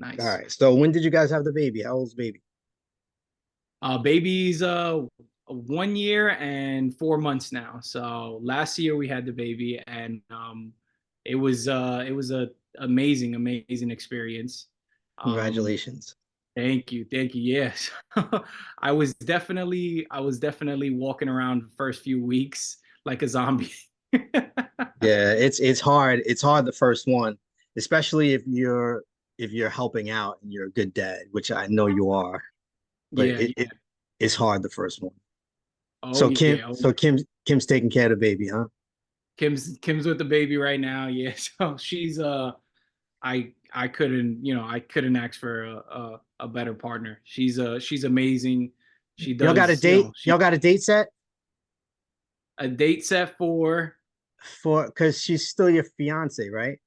All Nice. right. So when did you guys have the baby? How old's the baby? Baby's 1 year and 4 months now. So last year we had the baby, and it was a amazing experience. Um, Congratulations. thank you. Yes, I was definitely walking around the first few weeks like a zombie. Yeah, it's hard. It's hard the first one, especially if you're helping out and you're a good dad, which I know you are, but Yeah, yeah. it's hard the first one. Oh So yeah. Oh, Kim's taking care of the baby, huh? Kim's with the baby right now. Yeah, so she's I couldn't, I couldn't ask for a better partner. She's amazing. She Y'all got a does, date? she Y'all got a date set a date set for. for because she's still your fiance, right?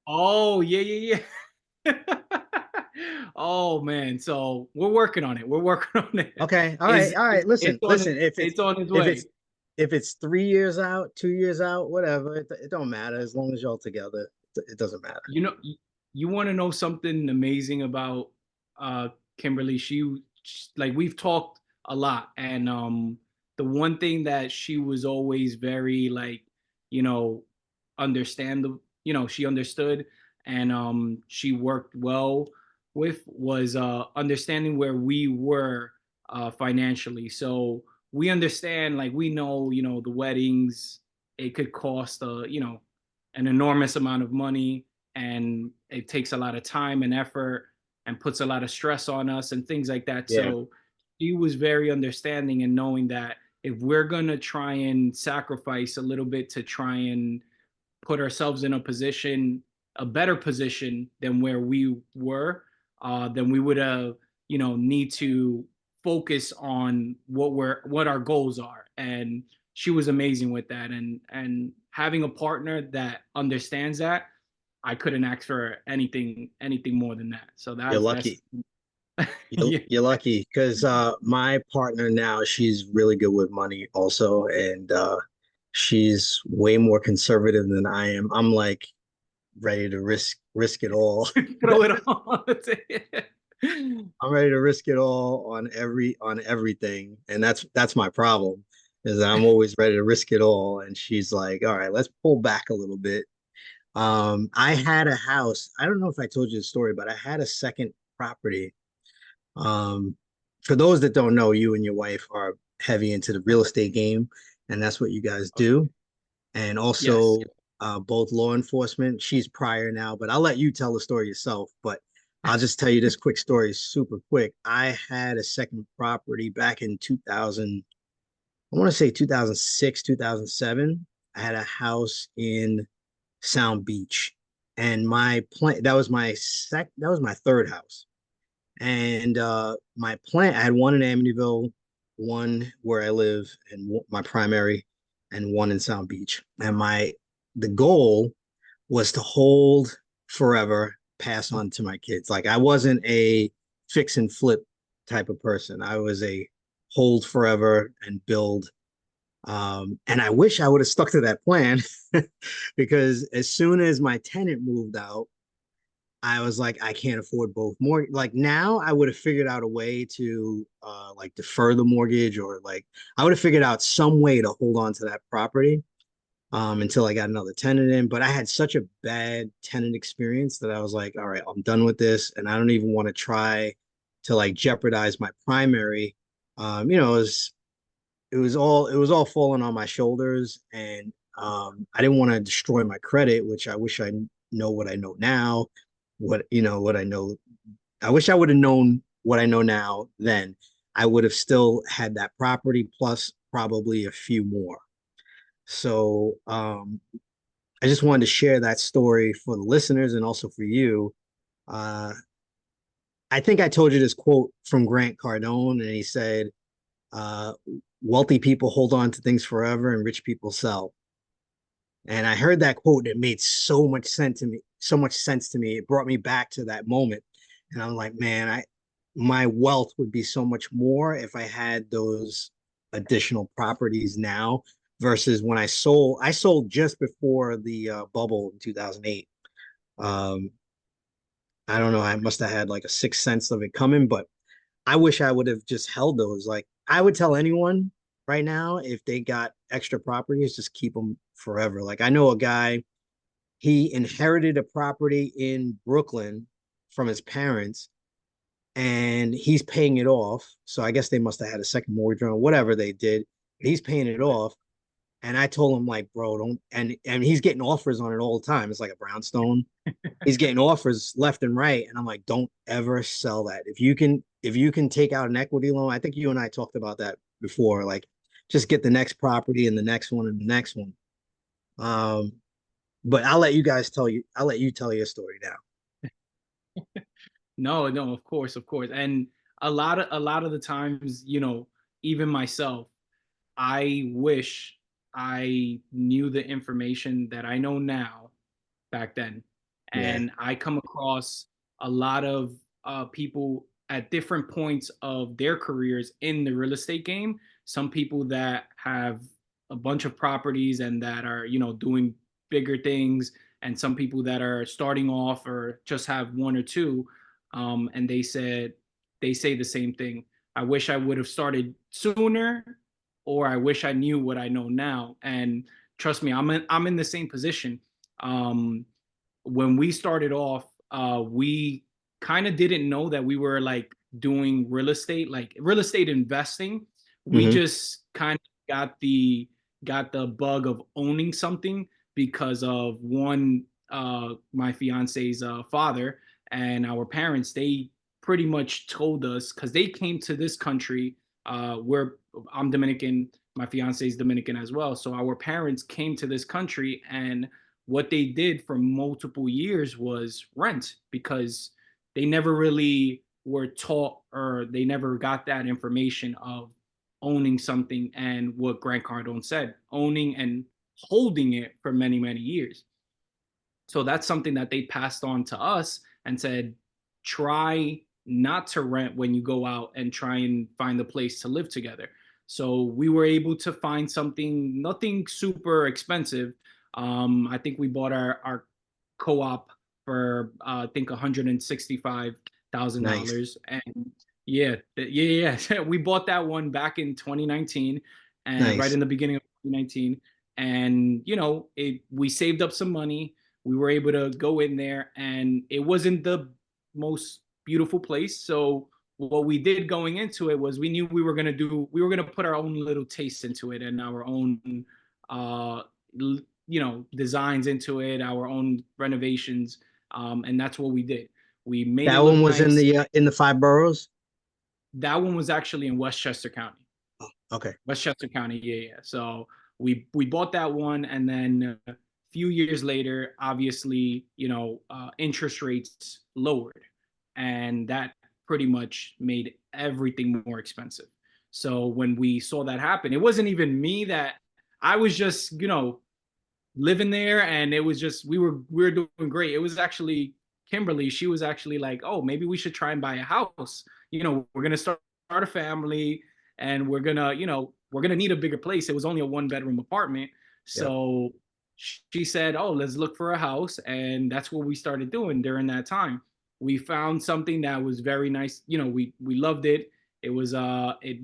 Oh yeah, yeah, yeah. Oh man, so we're working on it. We're working on it. Okay. All right. Is All right. it's Listen, on listen. it, it's on its If way. it's if it's 3 years out, 2 years out, whatever, it don't matter as long as y'all together. It doesn't matter. You know, you want to know something amazing about uh Kimberly? Like we've talked a lot, and the one thing that she was always very like, you know, understand the, she understood, and she worked well with was understanding where we were financially. So we understand, like we know, the weddings, it could cost an enormous amount of money, and it takes a lot of time and effort and puts a lot of stress on us and things like that. Yeah. So he was very understanding and knowing that if we're going to try and sacrifice a little bit to try and put ourselves in a better position than where we were, then we would have, need to focus on what our goals are. And she was amazing with that. And having a partner that understands that, I couldn't ask for anything more than that. So You're that's lucky. yeah. You're lucky because my partner now, she's really good with money also, and she's way more conservative than I am. I'm like ready to risk it all. Throw it on. I'm ready to risk it all on everything, and that's my problem is that I'm always ready to risk it all. And she's like, "All right, let's pull back a little bit." I had a house. I don't know if I told you the story, but I had a second property. Um, for those that don't know, you and your wife are heavy into the real estate game, and that's what you guys do. And Yes. also, both law enforcement. She's prior now, but I'll let you tell the story yourself. But I'll just tell you this quick story, super quick. I had a second property back in 2000. I want to say 2006, 2007. I had a house in Sound Beach, and my plan that was my third house. And my plan, I had one in Amityville, one where I live, and my primary, and one in Sound Beach. And the goal was to hold forever, pass on to my kids. Like I wasn't a fix and flip type of person. I was a hold forever and build. And I wish I would have stuck to that plan because as soon as my tenant moved out, I was like, I can't afford both more. Like now, I would have figured out a way to like defer the mortgage, or like I would have figured out some way to hold on to that property until I got another tenant in. But I had such a bad tenant experience that I was like, all right, I'm done with this, and I don't even want to try to like jeopardize my primary. It was all falling on my shoulders, and I didn't want to destroy my credit, which I wish I know what I know now. What I know, I wish I would have known what I know now. Then I would have still had that property plus probably a few more. So I just wanted to share that story for the listeners and also for you. Uh, I think I told you this quote from Grant Cardone, and he said, uh, "Wealthy people hold on to things forever, and rich people sell." And I heard that quote, and it made so much sense to me. So much sense to me. It brought me back to that moment, and I'm like, man, I my wealth would be so much more if I had those additional properties now versus when I sold. I sold just before the bubble in 2008. Um, I don't know, I must have had like a sixth sense of it coming, but I wish I would have just held those. Like I would tell anyone right now if they got extra properties, just keep them forever. Like I know a guy, he inherited a property in Brooklyn from his parents and he's paying it off. So I guess they must have had a second mortgage on whatever they did. He's paying it off. And I told him like, bro, don't and he's getting offers on it all the time. It's like a brownstone. He's getting offers left and right. And I'm like, don't ever sell that. If you can take out an equity loan, I think you and I talked about that before. Like just get the next property and the next one and the next one. Um, but I'll let you tell your story now. No, no, of course. And a lot of the times, even myself, I wish I knew the information that I know now back then. Yeah. And I come across a lot of people at different points of their careers in the real estate game. Some people that have a bunch of properties and that are, doing bigger things, and some people that are starting off or just have one or two. And they say the same thing. I wish I would have started sooner, or I wish I knew what I know now. And trust me, I'm in the same position. Um, when we started off, we kind of didn't know that we were like doing real estate investing. We Hmm. just kind of got the bug of owning something because of one, my fiance's father and our parents. They pretty much told us, because they came to this country. Where I'm Dominican, my fiance is Dominican as well. So our parents came to this country, and what they did for multiple years was rent, because they never really were taught, or they never got that information of owning something, and what Grant Cardone said, owning and holding it for many, many years. So that's something that they passed on to us and said, try not to rent when you go out and try and find a place to live together. So we were able to find something, nothing super expensive. I think we bought our co-op for I think Nice. $165,000. And yeah. We bought that one back in 2019, and right Nice. in the beginning of 2019. And we saved up some money. We were able to go in there, and it wasn't the most beautiful place. So what we did going into it was, we knew we were going to put our own little taste into it, and our own uh designs into it, our own renovations. And that's what we did. We made it That look one was nice. in the five boroughs. That one was actually in Westchester County. Oh, okay. Westchester County, yeah. So we bought that one, and then a few years later, obviously, interest rates lowered, and that pretty much made everything more expensive. So when we saw that happen, it wasn't even me that I was just, living there, and it was just we were doing great. It was actually Kimberly. She was actually like, "Oh, maybe we should try and buy a house. We're gonna start a family, and we're gonna need a bigger place." It was only a one-bedroom apartment. Yep. So she said, "Oh, let's look for a house." And that's what we started doing during that time. We found something that was very nice. We loved it. It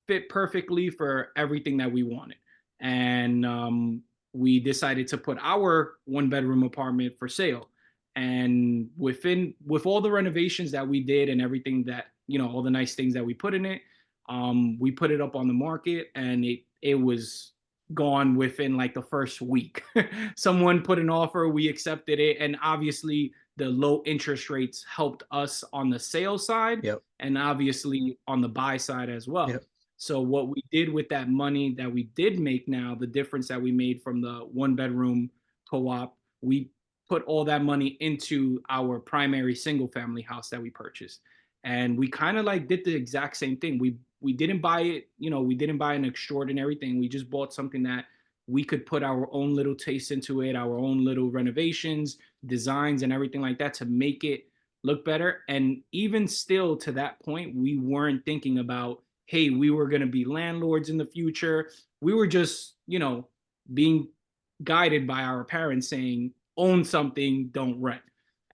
fit perfectly for everything that we wanted. And we decided to put our one-bedroom apartment for sale. And with all the renovations that we did, and everything that, all the nice things that we put in it, we put it up on the market, and it was gone within like the first week. Someone put an offer, we accepted it, and obviously the low interest rates helped us on the sales side, Yep. and obviously on the buy side as well. Yep. So what we did with that money that we did make, now the difference that we made from the one-bedroom co-op, we put all that money into our primary single family house that we purchased. And we kind of like did the exact same thing. We didn't buy it, we didn't buy an extraordinary thing. We just bought something that we could put our own little taste into it, our own little renovations, designs, and everything like that to make it look better. And even still, to that point, we weren't thinking about, hey, we were going to be landlords in the future. We were just, being guided by our parents saying, own something, don't rent.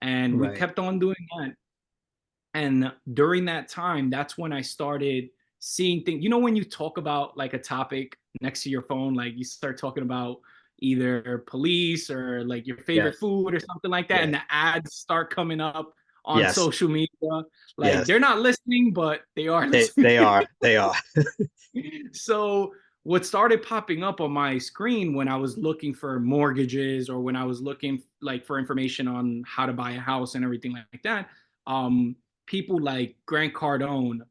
And we Right. kept on doing that. And during that time, that's when I started seeing things. You know, when you talk about like a topic next to your phone, like you start talking about either police or like your favorite Yes. food or something like that, and Yes. the ads start coming up on Yes. social media. Like Yes. they're not listening, but they are They listening. are. They are. So what started popping up on my screen when I was looking for mortgages or when I was looking like for information on how to buy a house and everything like that, um, people like Grant Cardone,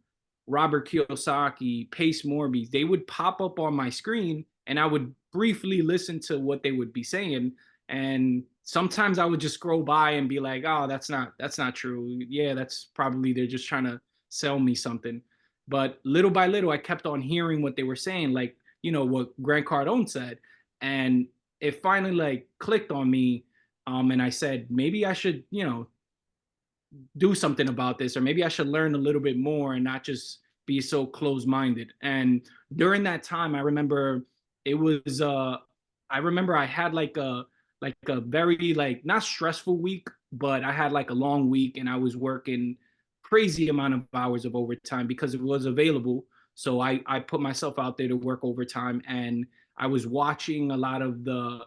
Robert Kiyosaki, Pace Morby, they would pop up on my screen and I would briefly listen to what they would be saying. And sometimes I would just scroll by and be like, oh, that's not true. Yeah, that's probably they're just trying to sell me something. But little by little, I kept on hearing what they were saying, like, you know, what Grant Cardone said. And it finally like clicked on me. And I said, maybe I should, you know, do something about this, or maybe I should learn a little bit more and not just be so closed-minded. And during that time, I remember it was I remember I had like a very like not stressful week, but I had like a long week and I was working crazy amount of hours of overtime because it was available. So I put myself out there to work overtime, and I was watching a lot of the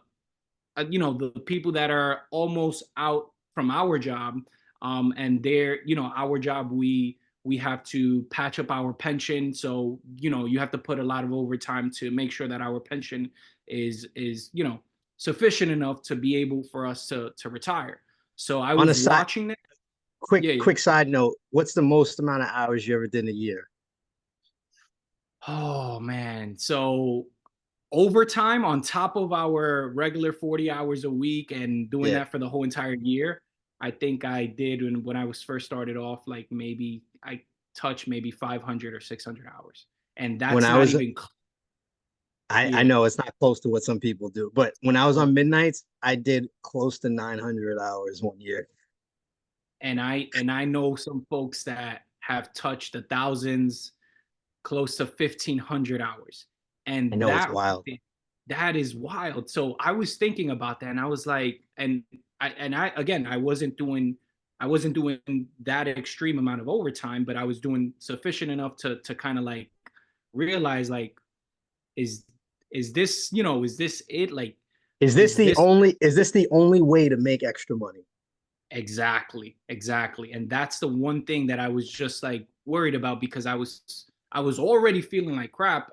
you know, the people that are almost out from our job, and they're, you know, our job, we have to patch up our pension. So, you know, you have to put a lot of overtime to make sure that our pension is, you know, sufficient enough to be able for us to retire. So I On a was side, watching that. quick, Yeah, yeah. quick side note, what's the most amount of hours you ever did in a year? Oh man. So overtime on top of our regular 40 hours a week and doing Yeah. that for the whole entire year, I think I did when I was first started off, like maybe I touched maybe 500 or 600 hours. And When that's I not was, even, I yeah. know it's not close to what some people do, but when I was on midnights, I did close to 900 hours one year. And I know some folks that have touched the thousands, close to 1,500 hours. I And know it's that wild. that is wild. So I was thinking about that and I was like, and I again, I wasn't doing that extreme amount of overtime, but I was doing sufficient enough to kind of like realize like, is is this, you know, is this it? Like, is this Is this the only way to make extra money? exactly, exactly. And that's the one thing that I was just like worried about because I was already feeling like crap.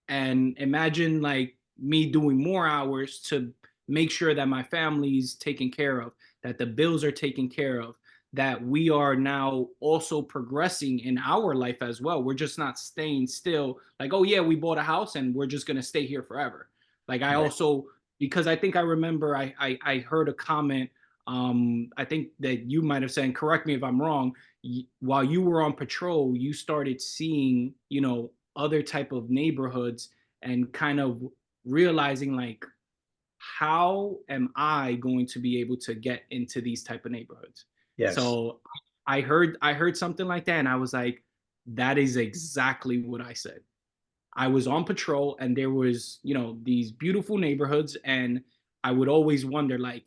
And imagine like me doing more hours to make sure that my family's taken care of, that the bills are taken care of, that we are now also progressing in our life as well. We're just not staying still like, oh yeah, we bought a house and we're just going to stay here forever. Like I Right. also, because I think I remember I heard a comment, I think that you might have said, and correct me if I'm wrong, while you were on patrol, you started seeing, you know, other type of neighborhoods and kind of realizing like, how am I going to be able to get into these type of neighborhoods? Yes. So I heard something like that and I was like, that is exactly what I said. I was on patrol and there was, you know, these beautiful neighborhoods, and I would always wonder like,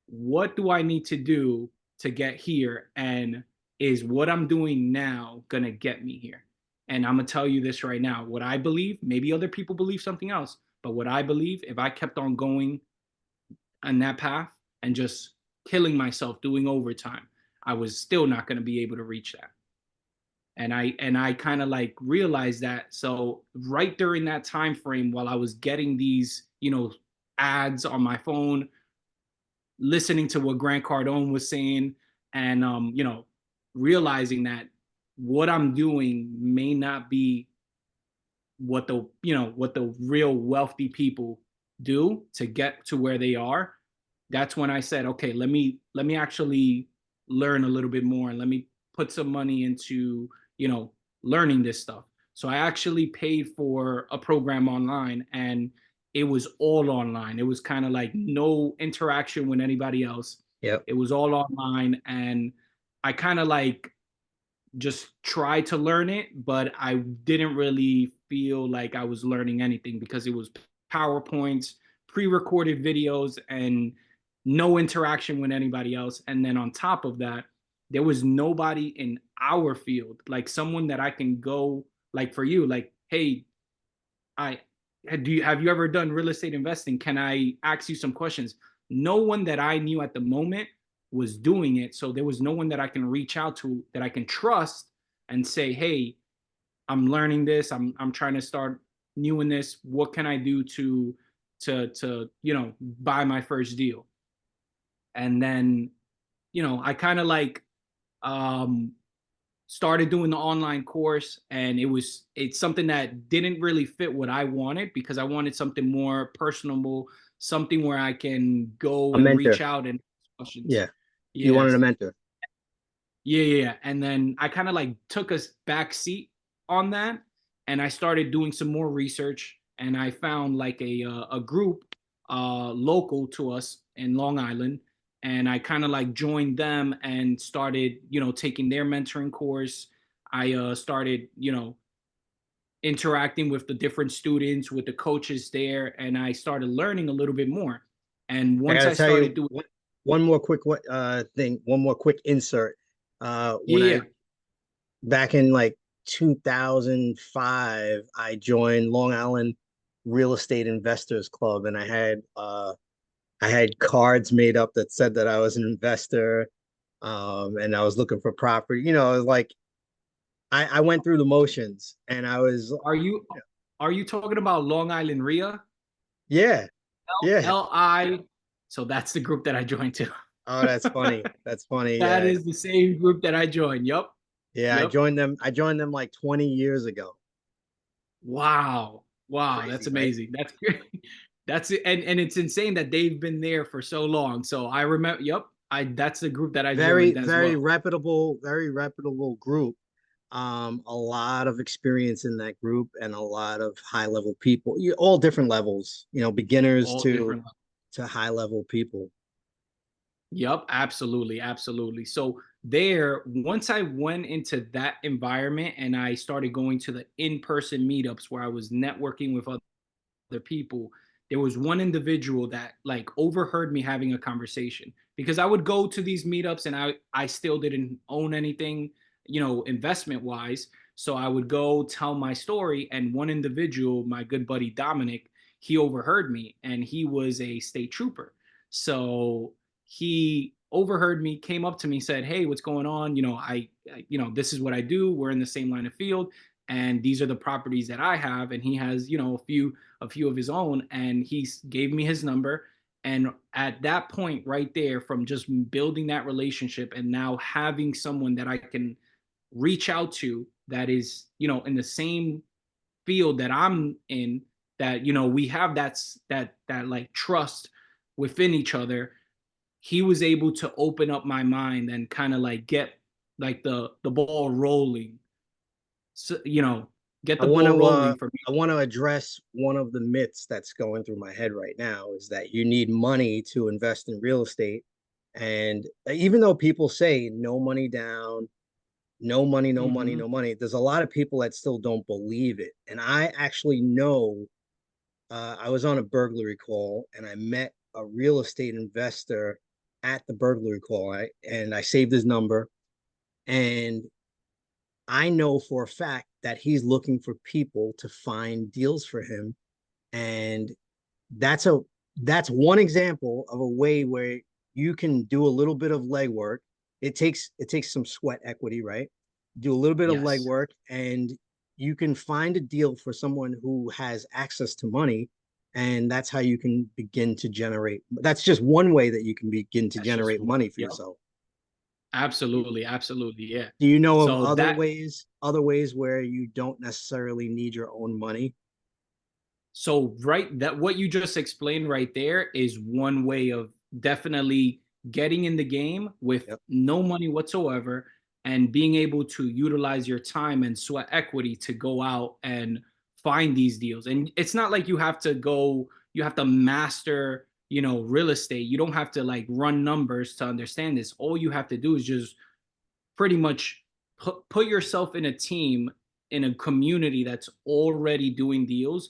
what do I need to do to get here? And is what I'm doing now gonna get me here? And I'm gonna tell you this right now. What I believe, maybe other people believe something else, but what I believe, if I kept on going on that path and just killing myself doing overtime, I was still not gonna be able to reach that. And I kind of like realized that. So right during that time frame, while I was getting these, you know, ads on my phone, listening to what Grant Cardone was saying, and you know, realizing that what I'm doing may not be what the, you know, what the real wealthy people do to get to where they are. That's when I said, okay, let me actually learn a little bit more and let me put some money into, you know, learning this stuff. So I actually paid for a program online, and it was all online. It was kind of like no interaction with anybody else. Yep. It was all online, and I kind of like just tried to learn it, but I didn't really feel like I was learning anything because it was PowerPoints, pre-recorded videos, and no interaction with anybody else. And then on top of that, there was nobody in our field, like someone that I can go, like for you, like, hey, I have you ever done real estate investing? Can I ask you some questions? No one that I knew at the moment was doing it. So there was no one that I can reach out to that I can trust and say, hey, I'm learning this. I'm trying to start new in this. What can I do to buy my first deal? And then, I kind of like um started doing the online course, and it's something that didn't really fit what I wanted, because I wanted something more personable, something where I can go A and reach mentor. out and ask questions. Yeah. You wanted a Yes. mentor. Yeah. And then I kind of like took a back seat on that, and I started doing some more research, and I found like a group local to us in Long Island, and I kind of like joined them and started, taking their mentoring course. I started, interacting with the different students, with the coaches there, and I started learning a little bit more. And I once gotta I tell started you doing, one more quick thing, one more quick insert. When yeah, I back in like 2005, I joined Long Island Real Estate Investors Club, and I had cards made up that said that I was an investor, and I was looking for property. Like I went through the motions, and I was are you are you talking about Long Island RIA? yeah, yeah. LI. So that's the group that I joined to. Oh, that's funny. That's funny. That Yeah, is the same group that I joined. Yup. yeah. I Yep. joined them. I joined them like 20 years ago. Wow. Wow. That's Crazy, right? amazing. That's great. That's it. And it's insane that they've been there for so long. So I remember, yep. That's the group that I Very, joined as very well. reputable, very reputable group. A lot of experience in that group and a lot of high level people, all different levels, beginners All different. to high level people. Yep, absolutely, absolutely. So there, once I went into that environment and I started going to the in-person meetups where I was networking with other people, there was one individual that like overheard me having a conversation, because I would go to these meetups and I still didn't own anything, investment wise. So I would go tell my story, and one individual, my good buddy Dominic, he overheard me, and he was a state trooper. So he overheard me, came up to me, said, "Hey, what's going on? This is what I do. We're in the same line of field, and these are the properties that I have." And he has, a few of his own, and he gave me his number. And at that point right there, from just building that relationship and now having someone that I can reach out to that is, in the same field that I'm in, that, we have that like trust within each other, he was able to open up my mind and kind of like get like the ball rolling. So, get I the want ball to rolling for me. I want to address one of the myths that's going through my head right now is that you need money to invest in real estate. And even though people say no money down, no money, no money, Mm-hmm. no money, there's a lot of people that still don't believe it. And I actually know I was on a burglary call and I met a real estate investor at the burglary call. And I saved his number. And I know for a fact that he's looking for people to find deals for him. And that's a that's one example of a way where you can do a little bit of legwork. It takes some sweat equity, right? Do a little bit of Yes. legwork and you can find a deal for someone who has access to money, and that's how you can begin to generate. That's just one way that you can begin to That's just generate one. money for Yep. yourself. Absolutely. Absolutely. Yeah. Do you know of So other ways where you don't necessarily need your own money? right, that what you just explained right there is one way of definitely getting in the game with Yep. no money whatsoever, and being able to utilize your time and sweat equity to go out and find these deals. And it's not like you have to master, real estate. You don't have to like run numbers to understand this. All you have to do is just pretty much put yourself in a team, in a community that's already doing deals.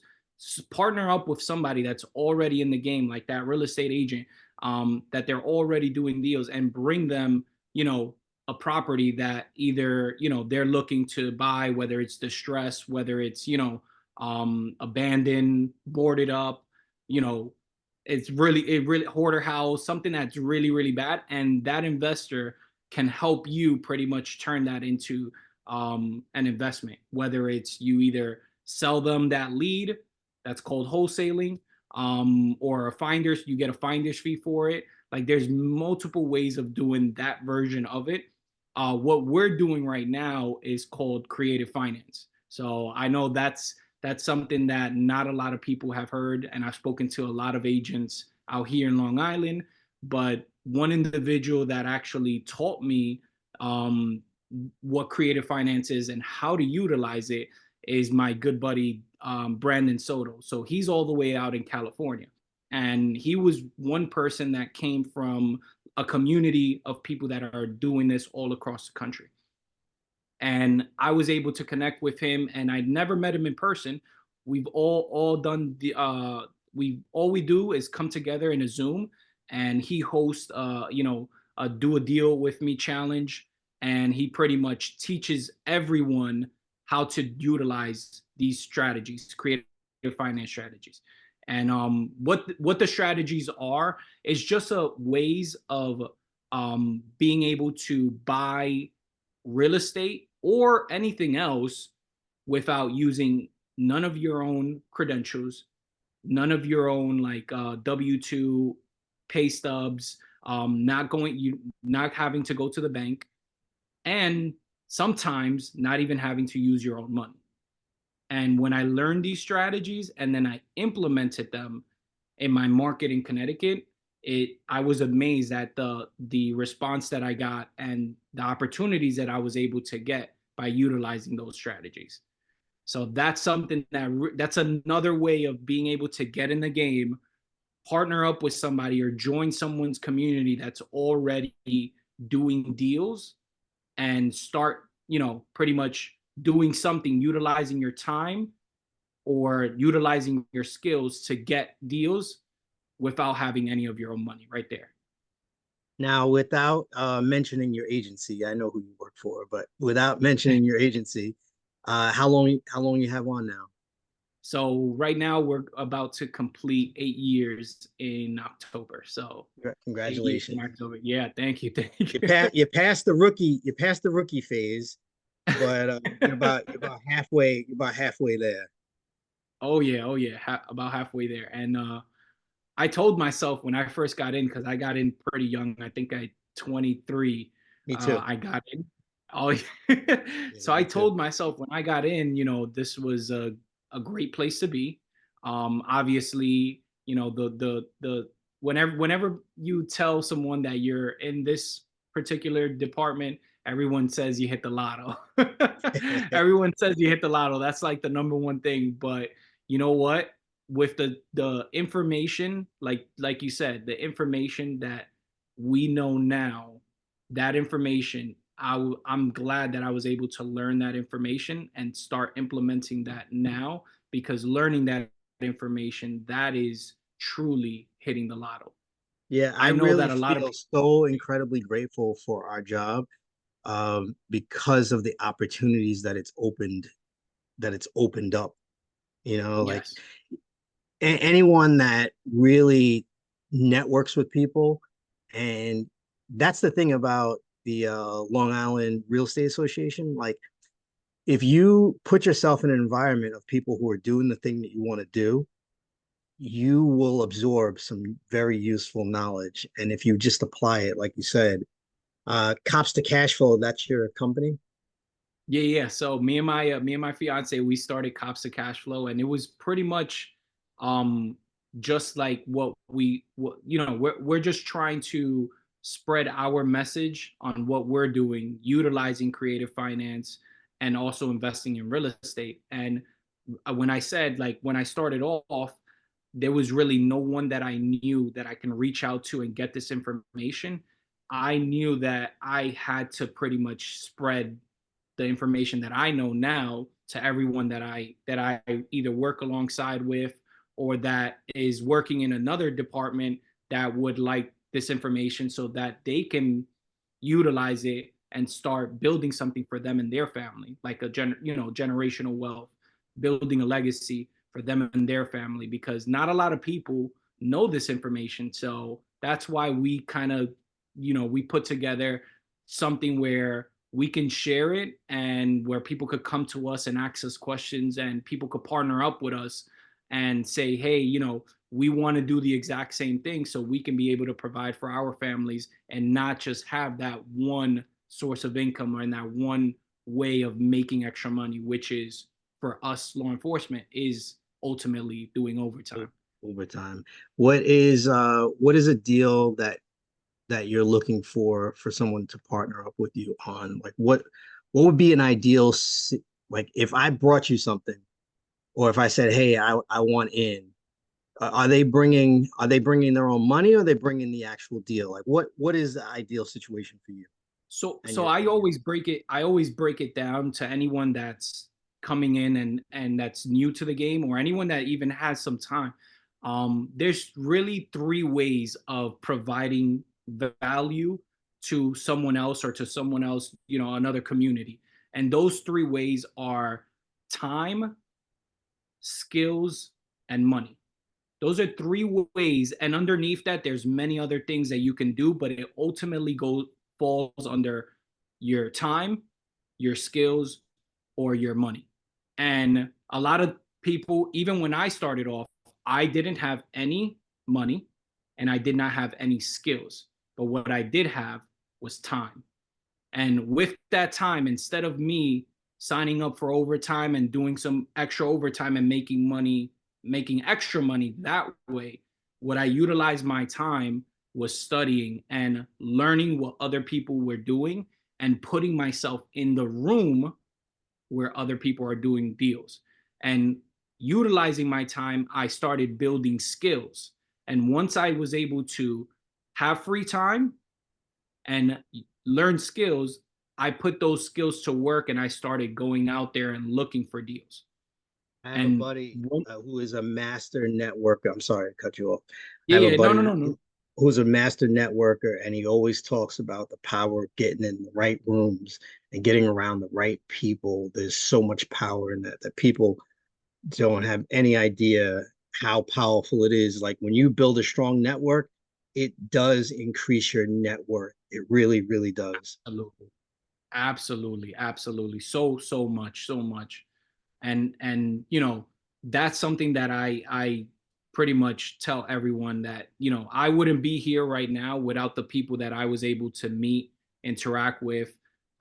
Partner up with somebody that's already in the game, like that real estate agent. that they're already doing deals, and bring them, a property that either, they're looking to buy, whether it's distressed, whether it's, abandoned, boarded up, you know, it really hoarder house, something that's really, really bad. And that investor can help you pretty much turn that into an investment, whether it's you either sell them that lead, that's called wholesaling, or a finder's, you get a finder's fee for it. Like there's multiple ways of doing that version of it. What we're doing right now is called creative finance. So I know that's something that not a lot of people have heard, and I've spoken to a lot of agents out here in Long Island. But one individual that actually taught me um, what creative finance is and how to utilize it is my good buddy Brandon Soto. So he's all the way out in California, and he was one person that came from a community of people that are doing this all across the country. And I was able to connect with him, and I'd never met him in person. We've all done the we do is come together in a Zoom, and he hosts a do a deal with me challenge, and he pretty much teaches everyone how to utilize these strategies, creative finance strategies. And what the strategies are is just a ways of being able to buy real estate or anything else without using none of your own credentials, none of your own like W-2 pay stubs, not having to go to the bank, and sometimes not even having to use your own money. And when I learned these strategies and then I implemented them in my market in Connecticut, I was amazed at the response that I got and the opportunities that I was able to get by utilizing those strategies. So that's something that's another way of being able to get in the game, partner up with somebody or join someone's community that's already doing deals, and start, pretty much doing something, utilizing your time or utilizing your skills to get deals without having any of your own money right there. Now, without mentioning your agency, I know who you work for, but without mentioning your agency, how long you have on now? So right now we're about to complete 8 years in October. So 8 years in Congratulations. October. Yeah, thank you, thank you. You passed the rookie phase, but you're about halfway there. Oh yeah, oh yeah, about halfway there. And I told myself when I first got in, because I got in pretty young. I think I 23. Me too. I got in. Oh, yeah. Yeah, So I me too. told myself when I got in, this was a great place to be. Obviously, the whenever you tell someone that you're in this particular department, everyone says you hit the lotto. Everyone says you hit the lotto. That's like the number one thing. But you know what? With the information, like you said, the information that we know now, that information, I'm glad that I was able to learn that information and start implementing that now, because learning that information, that is truly hitting the lotto. Yeah, I I know really that a lot of feel people. so incredibly grateful for our job, because of the opportunities that it's opened up. Like Yes. anyone that really networks with people, and that's the thing about the Long Island Real Estate Association. Like, if you put yourself in an environment of people who are doing the thing that you want to do, you will absorb some very useful knowledge. And if you just apply it, like you said, Cops to Cash Flow, that's your company. Yeah, yeah. So me and my fiance, we started Cops to Cash Flow, and it was pretty much um just like we're just trying to spread our message on what we're doing, utilizing creative finance and also investing in real estate. And when I said, like, when I started off, there was really no one that I knew that I can reach out to and get this information. I knew that I had to pretty much spread the information that I know now to everyone that I either work alongside with or that is working in another department that would like this information so that they can utilize it and start building something for them and their family, like generational wealth, building a legacy for them and their family, because not a lot of people know this information. So that's why we kind of, we put together something where we can share it and where people could come to us and ask us questions, and people could partner up with us and say, hey, we want to do the exact same thing so we can be able to provide for our families and not just have that one source of income or in that one way of making extra money, which is for us law enforcement is ultimately doing overtime. Overtime. What is a deal that you're looking for someone to partner up with you on? Like what would be an ideal like if I brought you something, or if I said, hey, I want in, are they bringing their own money, or are they bringing the actual deal? Like what is the ideal situation for you So and so your I and your always break it I always break it down to anyone that's coming in and that's new to the game, or anyone that even has some time. There's really three ways of providing value to someone else, or to someone else, another community. And those three ways are time, skills, and money. Those are three ways, and underneath that, there's many other things that you can do, but it ultimately falls under your time, your skills, or your money. And a lot of people, even when I started off, I didn't have any money and I did not have any skills. But what I did have was time. And with that time, instead of me signing up for overtime and doing some extra overtime and making money, making extra money that way, what I utilized my time was studying and learning what other people were doing and putting myself in the room where other people are doing deals. And utilizing my time, I started building skills. And once I was able to have free time and learn skills, I put those skills to work and I started going out there and looking for deals. I have a And buddy one, who is a master networker. I'm sorry to cut you off. I yeah, have a yeah, no, no, buddy no, no. who's a master networker, and he always talks about the power of getting in the right rooms and getting around the right people. There's so much power in that people don't have any idea how powerful it is. Like when you build a strong network, it does increase your net worth. It really, really does. Absolutely. Absolutely. Absolutely. So much, so much. And that's something that I pretty much tell everyone that I wouldn't be here right now without the people that I was able to meet, interact with,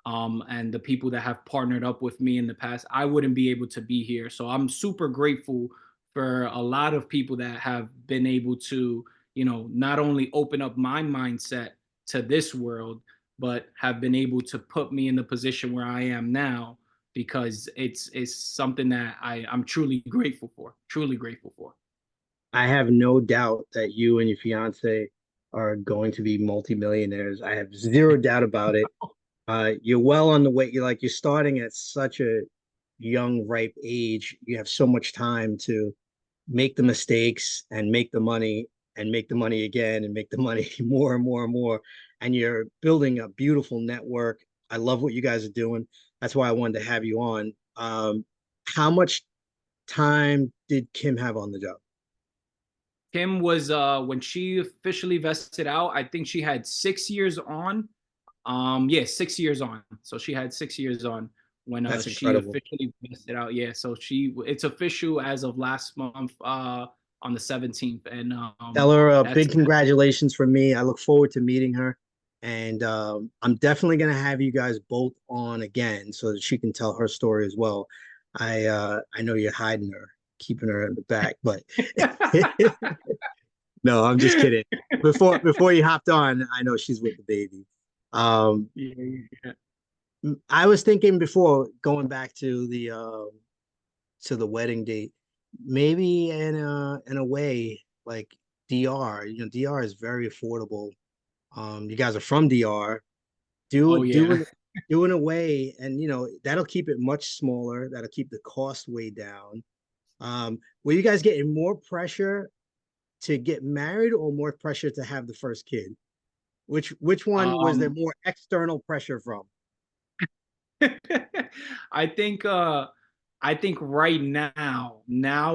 and the people that have partnered up with me in the past. I wouldn't be able to be here, so I'm super grateful for a lot of people that have been able to not only open up my mindset to this world, but have been able to put me in the position where I am now, because it's something that I'm truly grateful for. Truly grateful for. I have no doubt that you and your fiance are going to be multimillionaires. I have zero doubt about it. You're well on the way. You're starting at such a young, ripe age. You have so much time to make the mistakes and make the money and make the money again and make the money more and more and more. And you're building a beautiful network. I love what you guys are doing. That's why I wanted to have you on. How much time did Kim have on the job? Kim was when she officially vested out, I think she had 6 years on. Yeah, 6 years on. So she had 6 years on when That's she incredible. officially vested out. Yeah, so it's official as of last month on the 17th. And Tell her a that's big congratulations from me. I look forward to meeting her. And I'm definitely going to have you guys both on again so that she can tell her story as well. I know you're hiding her, keeping her in the back, but no, I'm just kidding. Before you hopped on, I know she's with the baby. Um, yeah, yeah. I was thinking before going back to the wedding date, maybe in a way like DR. DR is very affordable. You guys are from DR. Do Oh it, yeah. do it in a way, and that'll keep it much smaller. That'll keep the cost way down. Were you guys getting more pressure to get married or more pressure to have the first kid? Which one was there Um, more external pressure from? I think I think right now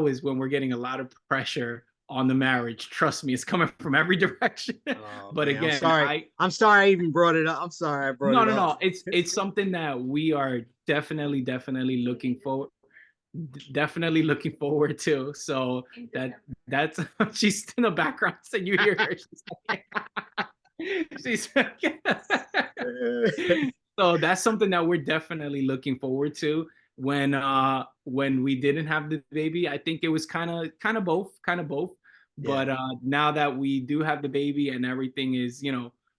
is when we're getting a lot of pressure on the marriage. Trust me, it's coming from every direction. Oh But man, I'm again, sorry. I I'm sorry I even brought it up. I'm sorry I brought no it no up. no. It's something that we are definitely looking forward definitely looking forward to. So that's she's in the background, so you hear her. She's so that's something that we're definitely looking forward to. When we didn't have the baby, I think it was kind of both. Yeah. But now that we do have the baby and everything is,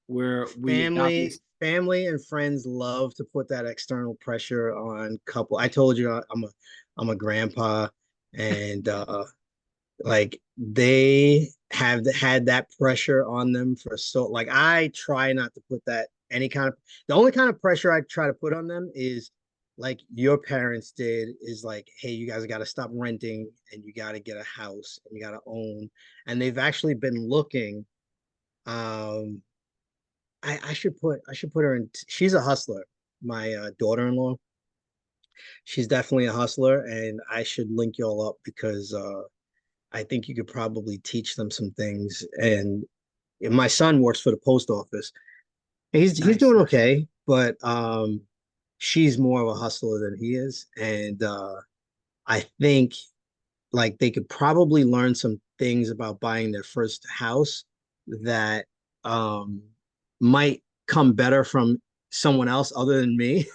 where we Family and friends love to put that external pressure on couple. I told you I'm a grandpa, and like they have had that pressure on them for so, like I try not to put that any kind of, the only kind of pressure I try to put on them is like your parents did, is like, hey, you guys got to stop renting and you got to get a house and you got to own. And they've actually been looking. um I should put her in. She's a hustler. My daughter-in-law, she's definitely a hustler, and I should link y'all up because I think you could probably teach them some things. And my son works for the post office. He's nice. doing okay, but she's more of a hustler than he is, and I think like they could probably learn some things about buying their first house that um might come better from someone else other than me.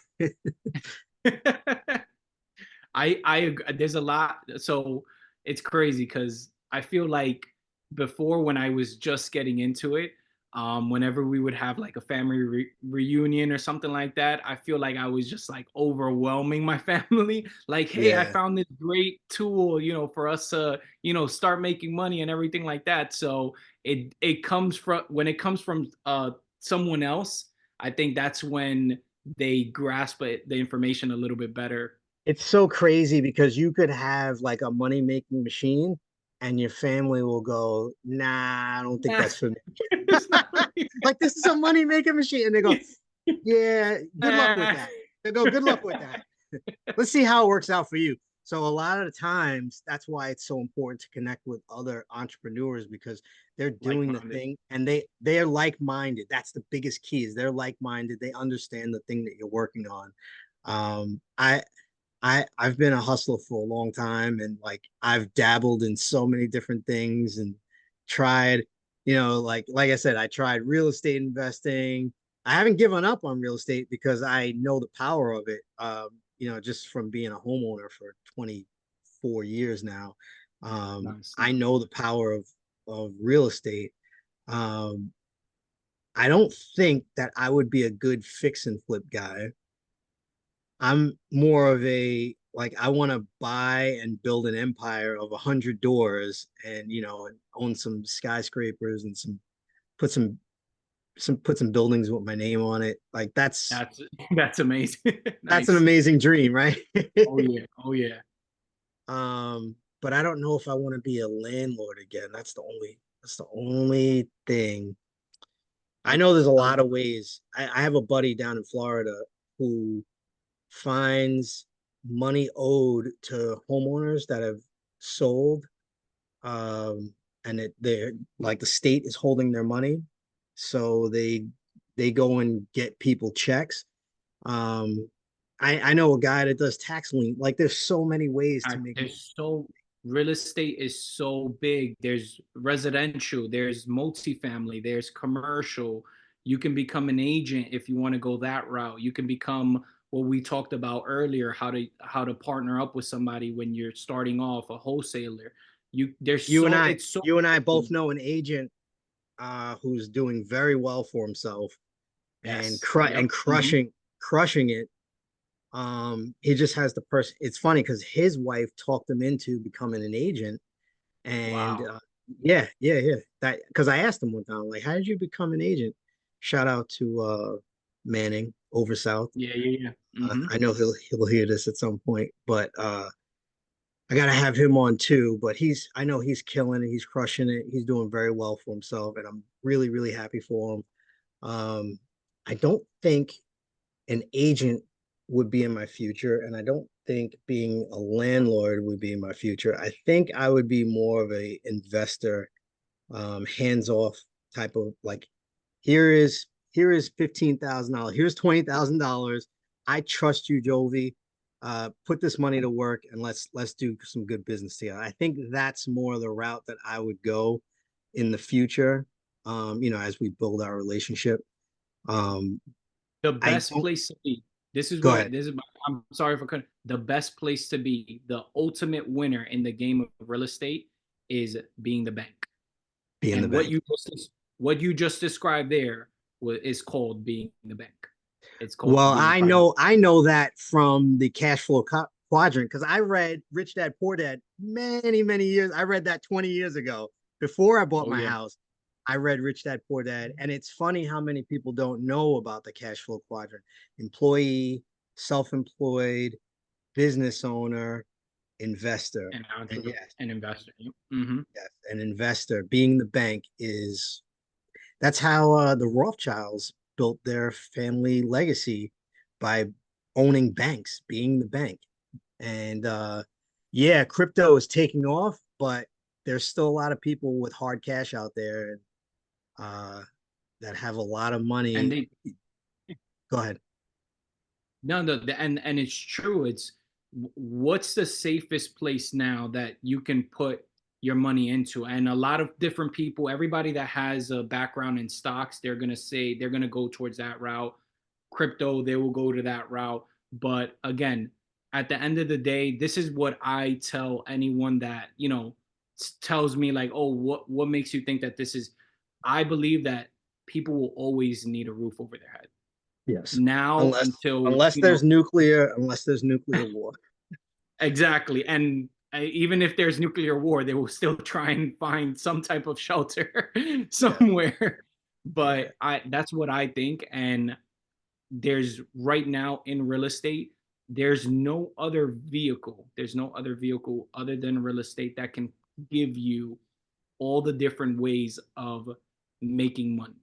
There's a lot. So it's crazy because I feel like before, when I was just getting into it, whenever we would have like a family reunion or something like that, I feel like I was just like overwhelming my family. Like, hey, I Yeah, found this great tool, for us to, start making money and everything like that. So it comes from, when it comes from someone else, I think that's when they grasp the information a little bit better. it's so crazy because you could have like a money making machine and your family will go, nah, I don't think Nah, that's for me. it's not really. Like, this is a money making machine. And they go, yeah, good luck with Uh, that. They go, good luck with that. Let's see how it works out for you. So a lot of the times, that's why it's so important to connect with other entrepreneurs, because they're doing the like-minded. thing and they're like-minded. That's the biggest key, is they're like-minded. They understand the thing that you're working on. Um, I I've been a hustler for a long time, and like I've dabbled in so many different things and tried, like I said, I tried real estate investing. I haven't given up on real estate because I know the power of it. Just from being a homeowner for 24 years now. Nice. I know the power of real estate. Um, I don't think that I would be a good fix and flip guy. I'm more of a, like, I want to buy and build an empire of 100 doors, and and own some skyscrapers and put some buildings with my name on it. Like That's that's amazing. that's an Nice. amazing dream, right? Oh yeah. Oh yeah. But I don't know if I want to be a landlord again. That's the only thing. I know there's a lot of ways. I have a buddy down in Florida who finds money owed to homeowners that have sold, and they're like, the state is holding their money, so they go and get people checks. um I know a guy that does tax lien. Like, there's so many ways to make money. There's so real estate is so big. There's residential, there's multifamily, there's commercial. You can become an agent if you want to go that route. You can become what we talked about earlier, how to partner up with somebody when you're starting off, a wholesaler. you and i It's so you and I both open. know an agent who's doing very well for himself, and Yes. Yep. crushing it. He just has the person. It's funny because his wife talked him into becoming an agent, and Wow. yeah. That, because I asked him one time, like, how did you become an agent? Shout out to Manning over South. Yeah, yeah, yeah. Hmm. I know he'll hear this at some point, but I gotta have him on too, but I know he's killing it, he's crushing it, he's doing very well for himself, and I'm really, really happy for him. I don't think an agent would be in my future, and I don't think being a landlord would be in my future. I think I would be more of a investor, hands-off type of like, here is $15,000, here's $20,000. I trust you, Jovi. Put this money to work and let's do some good business together. I think that's more the route that I would go in the future. As we build our relationship. Um, The I best don't place to be. This is Go what ahead. this is. I'm sorry for cutting. The best place to be, the ultimate winner in the game of real estate, is being the bank. Be in the And bank. what you just described there is called being the bank. It's called Well, being I part of. know I know that from the cash flow quadrant because I read Rich Dad Poor Dad many, many years. I read that 20 years ago before I bought Oh my yeah, house. I read Rich Dad Poor Dad, and it's funny how many people don't know about the cash flow quadrant. Employee, self-employed, business owner, investor. an And entrepreneur, yes, an investor. Mm-hmm. yes, an investor being the bank is that's how the Rothschilds built their family legacy by owning banks, being the bank. And yeah, crypto is taking off, but there's still a lot of people with hard cash out there uh, that have a lot of And money. they Go ahead. no, and it's true. It's what's the safest place now that you can put your money into? And a lot of different people, everybody that has a background in stocks, they're gonna say they're gonna go towards that route. Crypto, they will go to that route. But again, at the end of the day, this is what I tell anyone that tells me like, oh, what makes you think that this is? I believe that people will always need a roof over their head Yes. now Unless until unless there's nuclear war. exactly. And even if there's nuclear war, they will still try and find some type of shelter Yeah. somewhere. Yeah. But I that's what I think. And there's right now in real estate, there's no other vehicle other than real estate that can give you all the different ways of making money.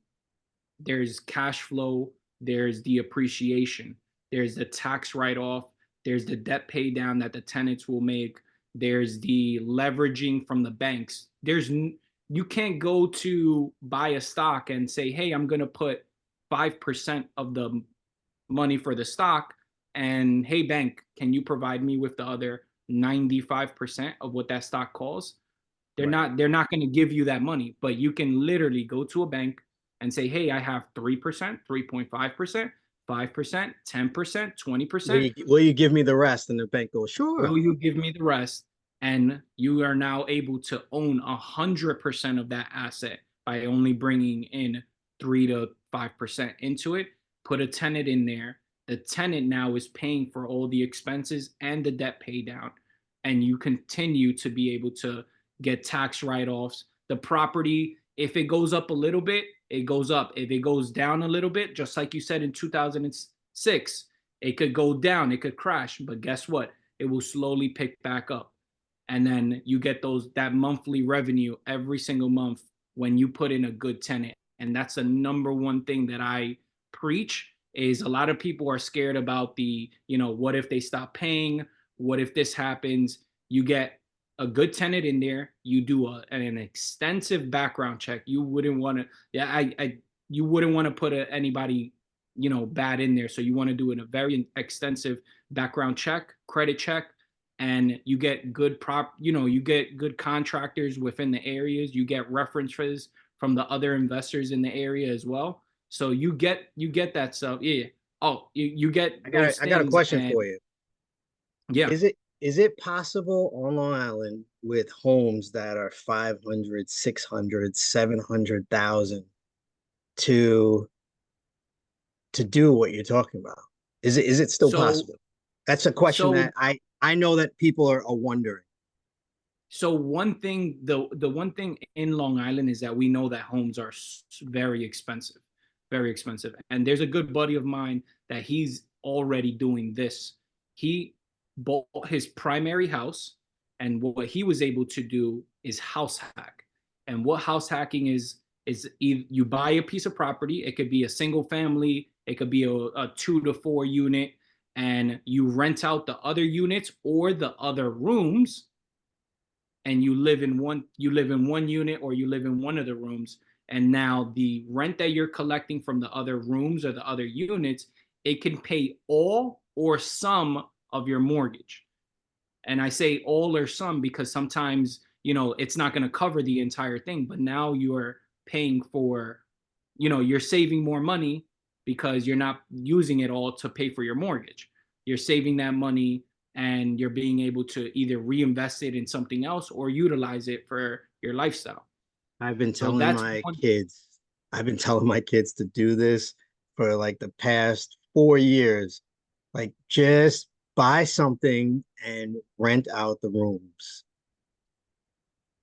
There's cash flow, there's the appreciation, there's the tax write off, there's the debt pay down that the tenants will make, there's the leveraging from the banks. You can't go to buy a stock and say, hey, I'm going to put 5% of the money for the stock. And hey, bank, can you provide me with the other 95% of what that stock costs? Right. They're not going to give you that money, but you can literally go to a bank and say, "Hey, I have 3%, 3.5%, 5%, 10%, Will 20%. you will you give me the rest? And the bank goes, sure. Will you give me the rest?" And you are now able to own 100% of that asset by only bringing in 3 to 5% into it. Put a tenant in there. The tenant now is paying for all the expenses and the debt pay down. And you continue to be able to get tax write offs. The property, if it goes up a little bit, it goes up. If it goes down a little bit, just like you said in 2006, it could go down, it could crash. But guess what? It will slowly pick back up. And then you get that monthly revenue every single month when you put in a good tenant. And that's the number one thing that I preach is a lot of people are scared about what if they stop paying? What if this happens? You get a good tenant in there, you do an extensive background check. You wouldn't want to, yeah, you wouldn't want to put anybody, bad in there. So you want to do a very extensive background check, credit check, and you get you get good contractors within the areas. You get references from the other investors in the area as well. So you get that stuff. Yeah. Oh, you get those I got a things, question and for you. yeah. Is it possible on Long Island with homes that are 500, 600, 700,000 to to do what you're talking about? Is it still So possible? That's a question so that I know that people are wondering. So the one thing in Long Island is that we know that homes are very expensive. And there's a good buddy of mine that he's already doing this. He bought his primary house And what he was able to do is house hack. And what house hacking is you buy a piece of property. It could be a single family, it could be a 2 to 4 unit, and you rent out the other units or the other rooms, and you live in one unit, or you live in one of the rooms. And now the rent that you're collecting from the other rooms or the other units, it can pay all or some of your mortgage. And I say all or some because sometimes, it's not going to cover the entire thing, but now you're paying for, you're saving more money because you're not using it all to pay for your mortgage. You're saving that money and you're being able to either reinvest it in something else or utilize it for your lifestyle. I've been So telling that's my one. kids, I've been telling my kids to do this for like the past 4 years. Like just buy something and rent out the rooms.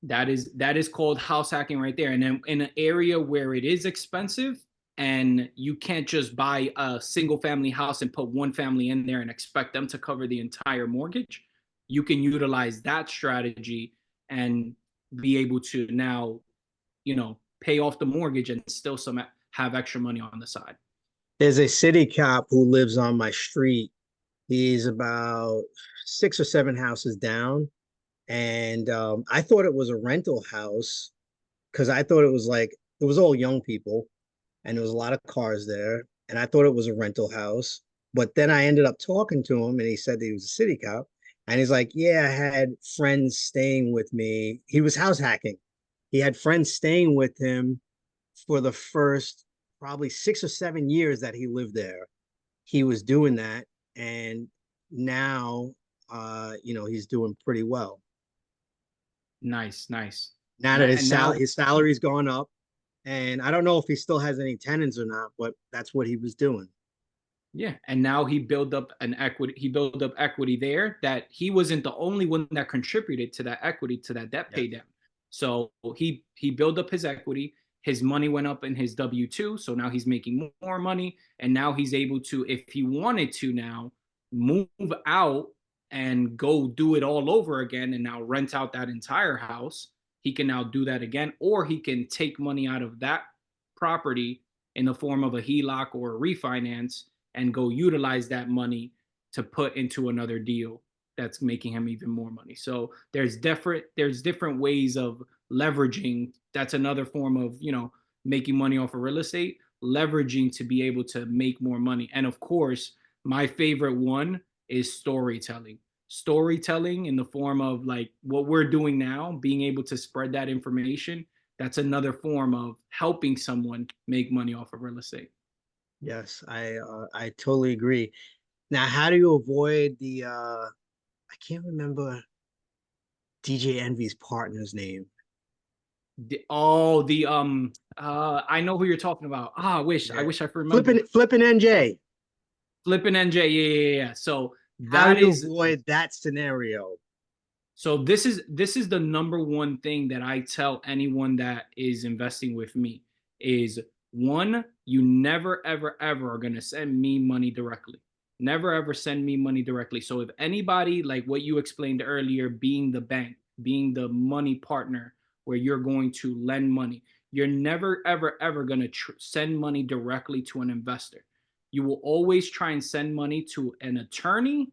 That is called house hacking right there. And then in an area where it is expensive and you can't just buy a single family house and put one family in there and expect them to cover the entire mortgage, you can utilize that strategy and be able to now, pay off the mortgage and still have extra money on the side. There's a city cop who lives on my street. He's about 6 or 7 houses down. And I thought it was a rental house because I thought it was like, it was all young people and there was a lot of cars there. And I thought it was a rental house. But then I ended up talking to him and he said that he was a city cop. And he's like, yeah, I had friends staying with me. He was house hacking. He had friends staying with him for the first probably 6 or 7 years that he lived there. He was doing that. And now, he's doing pretty well. Nice, nice. Now that And now, his salary's gone up, and I don't know if he still has any tenants or not, but that's what he was doing. yeah, and now he built up equity there, that he wasn't the only one that contributed to that equity, to that debt Yes. pay down. So he built up his equity, his money went up in his W-2, so now he's making more money, and now he's able to, if he wanted to now, move out and go do it all over again and now rent out that entire house. He can now do that again, or he can take money out of that property in the form of a HELOC or a refinance and go utilize that money to put into another deal that's making him even more money. So there's different ways of leveraging. That's another form of, making money off of real estate, leveraging to be able to make more money. And of course, my favorite one is storytelling. Storytelling in the form of like what we're doing now, being able to spread that information. That's another form of helping someone make money off of real estate. Yes, I totally agree. Now, how do you avoid the I can't remember DJ Envy's partner's name. I know who you're talking about. I Yeah. wish I could remember. Flipping NJ. Flipping NJ, yeah. So How do that you is avoid that scenario? this is the number one thing that I tell anyone that is investing with me is, one, you never ever ever are going to send me money directly. Never ever send me money directly. So if anybody, like what you explained earlier, being the bank, being the money partner where you're going to lend money, you're never ever ever going to send money directly to an investor. You will always try and send money to an attorney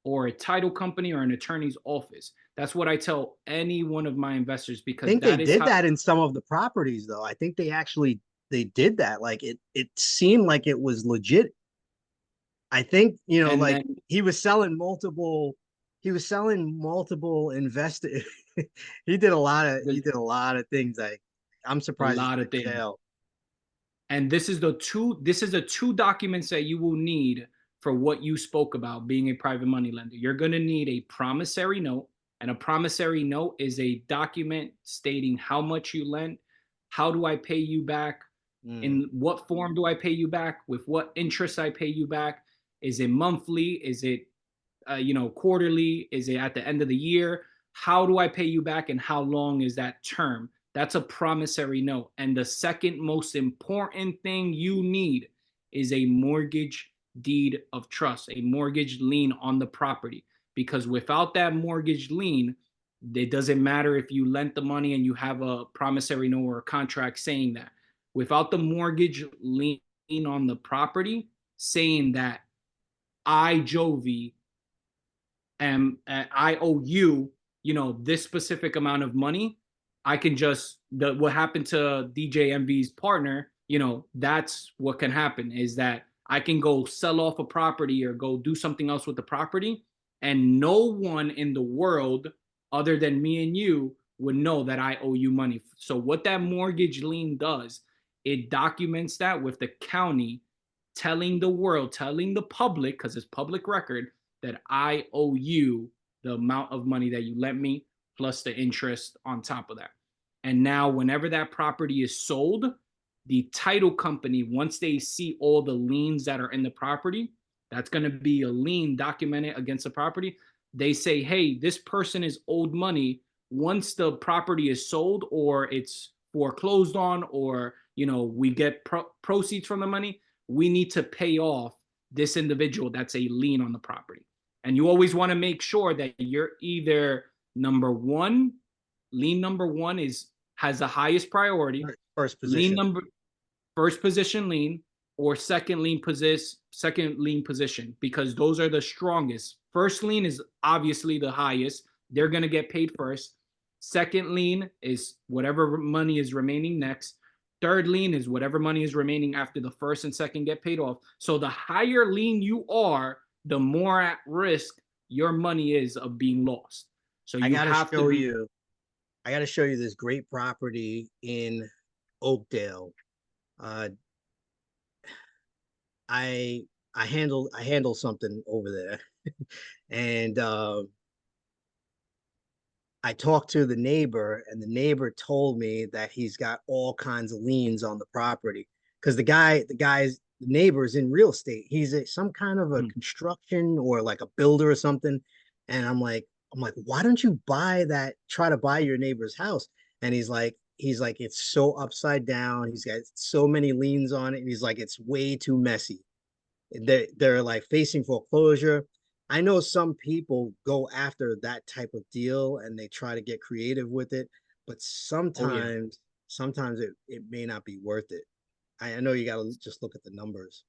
or a title company or an attorney's office. That's what I tell any one of my investors, I because think they that is did how. that in some of the properties though. I think they did that. Like it seemed like it was legit. I think, And like then he was selling multiple investor. He there's did a lot of things. I'm a surprised he's lot not of in things. jail. And this is the two documents that you will need for what you spoke about being a private money lender. You're going to need a promissory note, and a promissory note is a document stating how much you lent, how do I pay you back, Mm. in what form do I pay you back, with what interest I pay you back. Is it monthly? Is it quarterly? Is it at the end of the year? How do I pay you back, and how long is that term? That's a promissory note. And the second most important thing you need is a mortgage deed of trust, a mortgage lien on the property. because without that mortgage lien, it doesn't matter if you lent the money and you have a promissory note or a contract saying that. Without the mortgage lien on the property saying that I, Jovi, I owe you, this specific amount of money, I can just what happened to DJ MV's partner, that's what can happen is that I can go sell off a property or go do something else with the property, and no one in the world other than me and you would know that I owe you money. So what that mortgage lien does, it documents that with the county telling the world, telling the public, because it's public record, that I owe you the amount of money that you lent me plus the interest on top of that. And now, whenever that property is sold, the title company, once they see all the liens that are in the property, that's going to be a lien documented against the property. They say, hey, this person is owed money. Once the property is sold or it's foreclosed on, or we get proceeds from the money, we need to pay off this individual that's a lien on the property. And you always want to make sure that you're either number one, lien number one has the highest priority, First lien position. first position lien, or second lien position, because those are the strongest. First lien is obviously the highest. They're going to get paid first. Second lien is whatever money is remaining next. Third lien is whatever money is remaining after the first and second get paid off. So the higher lien you are, the more at risk your money is of being lost. So you have to be. I got to show you this great property in Oakdale. I handle something over there, and I talked to the neighbor, and the neighbor told me that he's got all kinds of liens on the property because the neighbor is in real estate. He's some kind of a construction or like a builder or something. And I'm like, why don't you try to buy your neighbor's house? And he's like, it's so upside down. He's got so many liens on it. And he's like, it's way too messy. They're like facing foreclosure. I know some people go after that type of deal and they try to get creative with it, but Oh yeah. sometimes it may not be worth it. I know you got to just look at the numbers.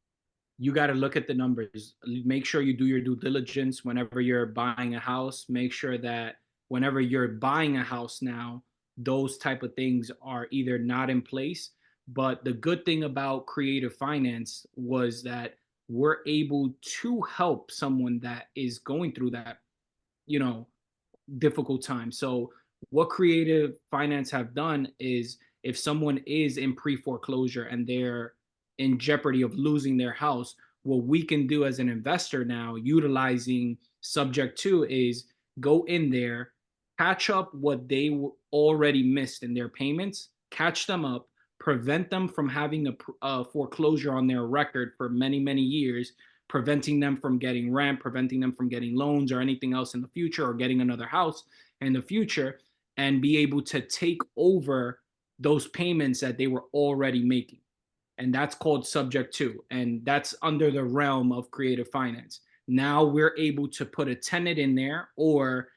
You got to look at the numbers. Make sure you do your due diligence whenever you're buying a house. Make sure that whenever you're buying a house now, those type of things are either not in place. But the good thing about creative finance was that we're able to help someone that is going through that, you know, difficult time. So what creative finance have done is, if someone is in pre-foreclosure and they're in jeopardy of losing their house, what we can do as an investor now, utilizing subject to, is go in there, catch up what they already missed in their payments, catch them up, prevent them from having a foreclosure on their record for many, many years, preventing them from getting rent, preventing them from getting loans or anything else in the future, or getting another house in the future, and be able to take over those payments that they were already making. And that's called subject to, and that's under the realm of creative finance. Now we're able to put a tenant in there, or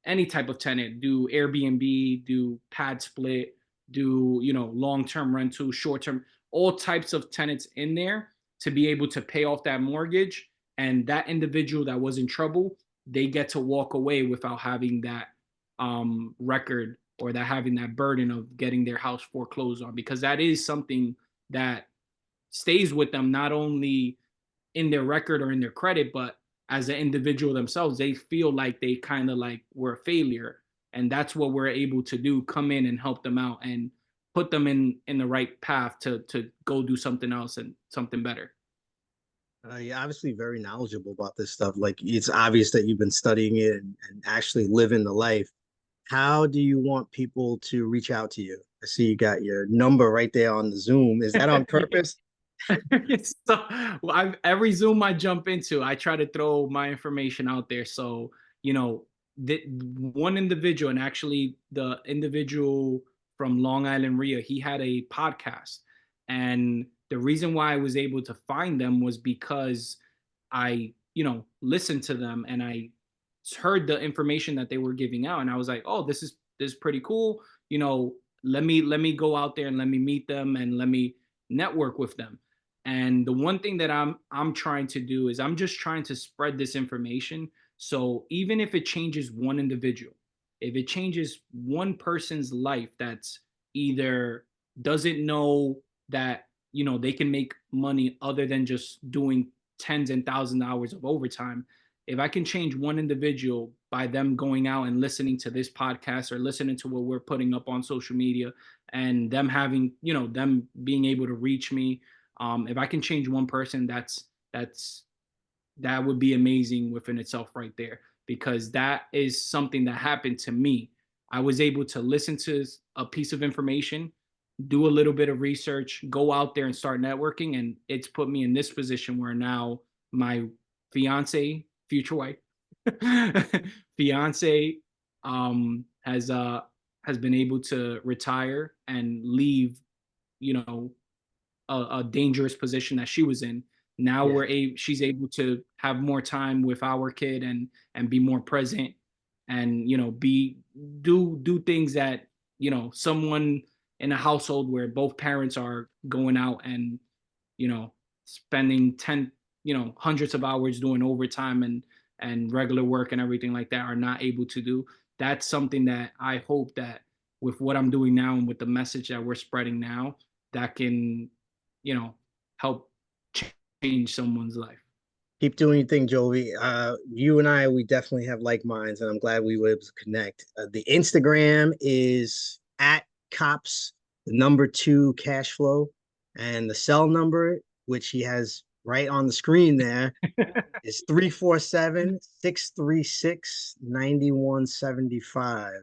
any type of tenant, do Airbnb, do pad split, do long-term rental, short-term, all types of tenants in there to be able to pay off that mortgage. And that individual that was in trouble, they get to walk away without having that record, or that having that burden of getting their house foreclosed on, because that is something that stays with them, not only in their record or in their credit, but as an individual themselves. They feel like they kind of like were a failure. And that's what we're able to do, come in and help them out and put them in the right path to go do something else and something better. You're obviously very knowledgeable about this stuff. Like, it's obvious that you've been studying it and actually living the life. How do you want people to reach out to you? I see you got your number right there on the Zoom. Is that on purpose? So every Zoom I jump into, I try to throw my information out there. So, the one individual, and actually the individual from Long Island RIA, he had a podcast. And the reason why I was able to find them was because I, listened to them, and I heard the information that they were giving out, and I was like, oh, this is pretty cool. You know, let me go out there and let me meet them and let me network with them. And the one thing that I'm trying to do is I'm just trying to spread this information. So even if it changes one individual, if it changes one person's life that's either doesn't know that, you know, they can make money other than just doing tens and thousands of hours of overtime, if I can change one individual by them going out and listening to this podcast or listening to what we're putting up on social media and them having, you know, them being able to reach me, if I can change one person, that's that would be amazing within itself right there, because that is something that happened to me. I was able to listen to a piece of information, do a little bit of research, go out there and start networking, and it's put me in this position where now my fiance, future wife, fiance, has been able to retire and leave, you know, a dangerous position that she was in. Now Yeah. she's able to have more time with our kid and be more present, and, you know, be do things that, you know, someone in a household where both parents are going out and, you know, spending 10, you know, hundreds of hours doing overtime and regular work and everything like that are not able to do. That's something that I hope that with what I'm doing now and with the message that we're spreading now, that can, you know, help change someone's life. Keep doing your thing, Jovi. You and I, we definitely have like minds, and I'm glad we were able to connect. The Instagram is at cops, the number 2 cash flow, and the cell number, which he has right on the screen there, is 347-636-9175.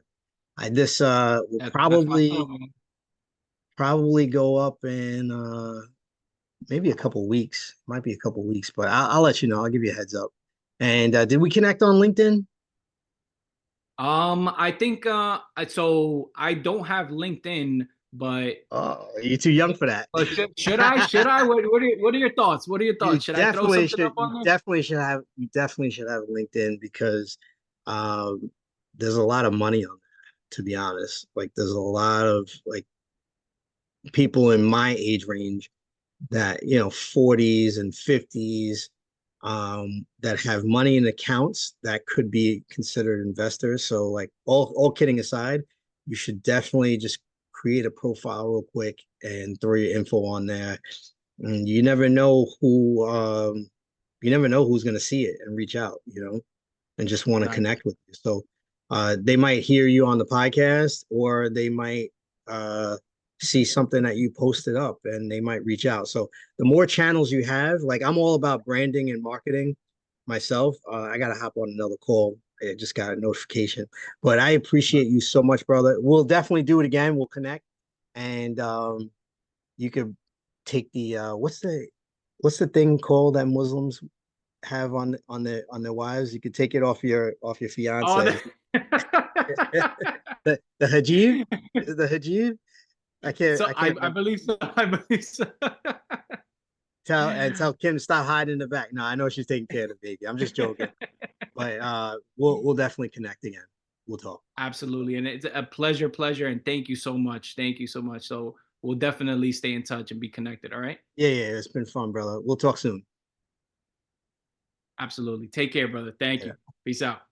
This will That's my phone, man. probably go up in maybe a couple weeks. Might be a couple weeks, but I'll let you know. I'll give you a heads up. And did we connect on LinkedIn? I think so I don't have LinkedIn, but Oh, you're too young for that. should I? Should I? What are your thoughts? What are your You thoughts? Should I throw definitely something up should. on there? You definitely should have LinkedIn because um, there's a lot of money on there. To be honest, like there's a lot of like people in my age range that 40s and 50s that have money in accounts that could be considered investors. So like all kidding aside, you should definitely just create a profile real quick and throw your info on there. And you never know who's going to see it and reach out, and just want to Right. connect with you. So they might hear you on the podcast, or they might see something that you posted up and they might reach out. So the more channels you have, like I'm all about branding and marketing myself. I got to hop on another call. I just got a notification, but I appreciate you so much, brother. We'll definitely do it again. We'll connect, and you could take the what's the thing called that Muslims have on their wives? You could take it off your Oh, fiance. The hijab? Is it the hijab? I can't so I can't I remember. believe so. I believe so. Tell Kim to stop hiding in the back. No, I know she's taking care of the baby. I'm just joking. But we'll definitely connect again. We'll talk. Absolutely. And it's a pleasure. And thank you so much. Thank you so much. So we'll definitely stay in touch and be connected. All right. Yeah, it's been fun, brother. We'll talk soon. Absolutely. Take care, brother. Thank you. Peace out.